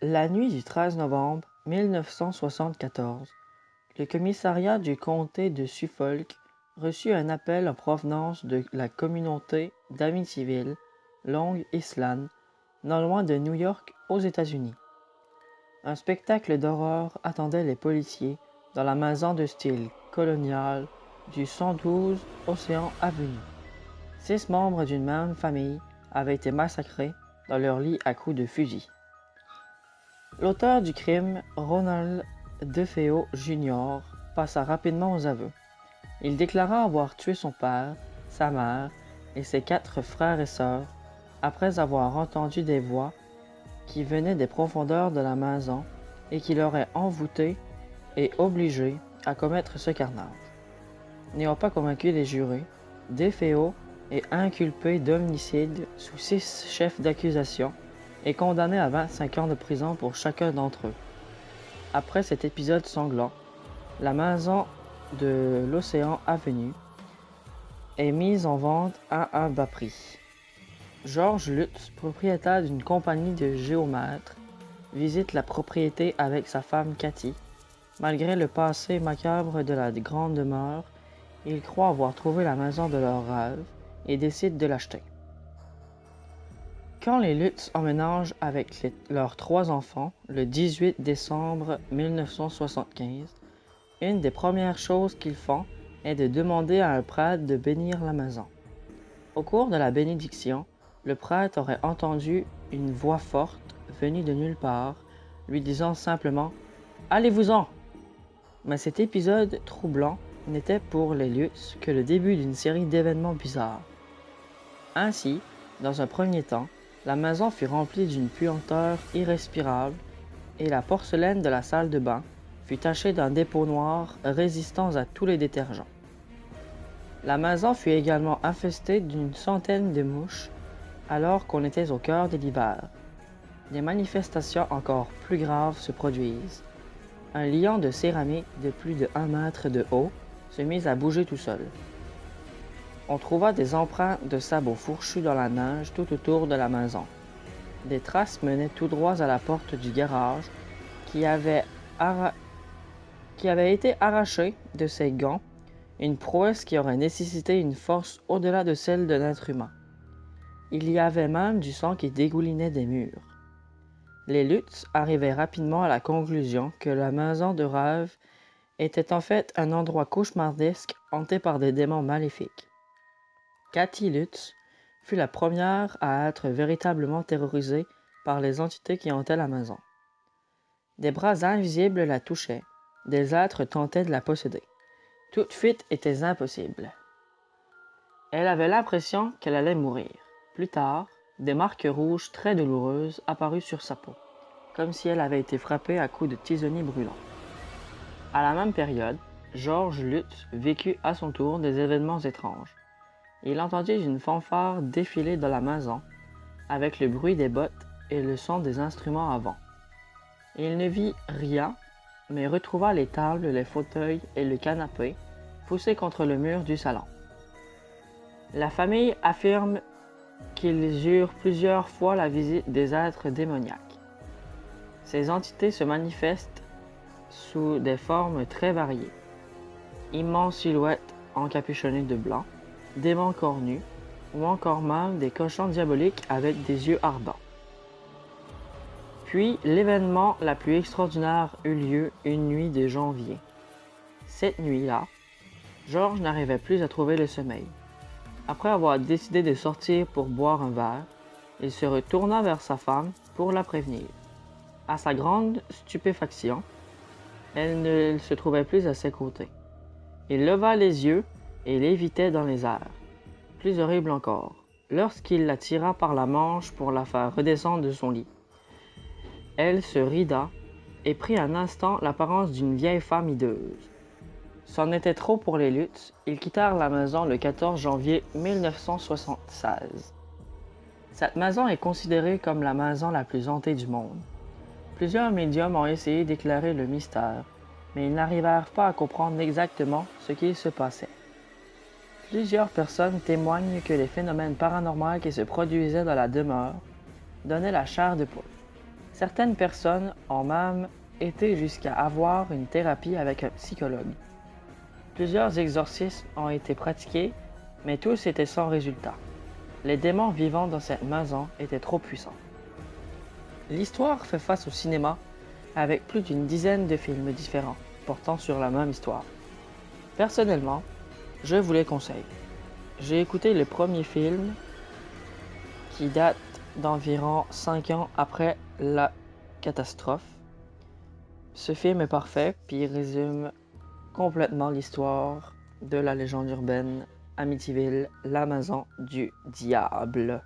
La nuit du 13 novembre 1974, le commissariat du comté de Suffolk reçut un appel en provenance de la communauté d'Amityville, Long Island, non loin de New York, aux États-Unis. Un spectacle d'horreur attendait les policiers dans la maison de style colonial du 112 Océan Avenue. 6 membres d'une même famille avaient été massacrés dans leur lit à coups de fusil. L'auteur du crime, Ronald DeFeo Jr., passa rapidement aux aveux. Il déclara avoir tué son père, sa mère et ses 4 frères et sœurs après avoir entendu des voix qui venaient des profondeurs de la maison et qui l'auraient envoûté et obligé à commettre ce carnage. N'ayant pas convaincu les jurés, DeFeo est inculpé d'homicide sous 6 chefs d'accusation et condamné à 25 ans de prison pour chacun d'entre eux. Après cet épisode sanglant, la maison de l'Océan Avenue est mise en vente à un bas prix. George Lutz, propriétaire d'une compagnie de géomètres, visite la propriété avec sa femme Cathy. Malgré le passé macabre de la grande demeure, il croit avoir trouvé la maison de leurs rêves et décide de l'acheter. Quand les Lutz emménagent avec leurs 3 enfants, le 18 décembre 1975, une des premières choses qu'ils font est de demander à un prêtre de bénir la maison. Au cours de la bénédiction, le prêtre aurait entendu une voix forte venue de nulle part, lui disant simplement « Allez-vous-en !» Mais cet épisode troublant n'était pour les Lutz que le début d'une série d'événements bizarres. Ainsi, dans un premier temps, la maison fut remplie d'une puanteur irrespirable et la porcelaine de la salle de bain fut tachée d'un dépôt noir résistant à tous les détergents. La maison fut également infestée d'une centaine de mouches alors qu'on était au cœur de l'hiver. Des manifestations encore plus graves se produisent. Un lion de céramique de plus de 1 mètre de haut se mit à bouger tout seul. On trouva des empreintes de sabots fourchus dans la neige tout autour de la maison. Des traces menaient tout droit à la porte du garage qui avait été arrachée de ses gonds, une prouesse qui aurait nécessité une force au-delà de celle d'un être humain. Il y avait même du sang qui dégoulinait des murs. Les Lutz arrivaient rapidement à la conclusion que la maison de rêve était en fait un endroit cauchemardesque hanté par des démons maléfiques. Cathy Lutz fut la première à être véritablement terrorisée par les entités qui hantaient la maison. Des bras invisibles la touchaient, des êtres tentaient de la posséder. Toute fuite était impossible. Elle avait l'impression qu'elle allait mourir. Plus tard, des marques rouges très douloureuses apparurent sur sa peau, comme si elle avait été frappée à coups de tisonnier brûlant. À la même période, George Lutz vécut à son tour des événements étranges. Il entendit une fanfare défiler dans la maison, avec le bruit des bottes et le son des instruments à vent. Il ne vit rien, mais retrouva les tables, les fauteuils et le canapé poussés contre le mur du salon. La famille affirme qu'ils eurent plusieurs fois la visite des êtres démoniaques. Ces entités se manifestent sous des formes très variées. Immenses silhouettes encapuchonnées de blanc, démons cornus, ou encore même des cochons diaboliques avec des yeux ardents. Puis, l'événement la plus extraordinaire eut lieu une nuit de janvier. Cette nuit-là, George n'arrivait plus à trouver le sommeil. Après avoir décidé de sortir pour boire un verre, il se retourna vers sa femme pour la prévenir. À sa grande stupéfaction, elle ne se trouvait plus à ses côtés. Il leva les yeux et l'évitait dans les airs. Plus horrible encore, lorsqu'il la tira par la manche pour la faire redescendre de son lit. Elle se rida et prit un instant l'apparence d'une vieille femme hideuse. C'en était trop pour les Lutz, ils quittèrent la maison le 14 janvier 1976. Cette maison est considérée comme la maison la plus hantée du monde. Plusieurs médiums ont essayé d'éclairer le mystère, mais ils n'arrivèrent pas à comprendre exactement ce qui se passait. Plusieurs personnes témoignent que les phénomènes paranormaux qui se produisaient dans la demeure donnaient la chair de poule. Certaines personnes ont même été jusqu'à avoir une thérapie avec un psychologue. Plusieurs exorcismes ont été pratiqués, mais tous étaient sans résultat. Les démons vivant dans cette maison étaient trop puissants. L'histoire fait face au cinéma avec plus d'une dizaine de films différents portant sur la même histoire. Personnellement, je vous les conseille. J'ai écouté le premier film qui date d'environ 5 ans après la catastrophe. Ce film est parfait, puis il résume complètement l'histoire de la légende urbaine Amityville, la maison du diable.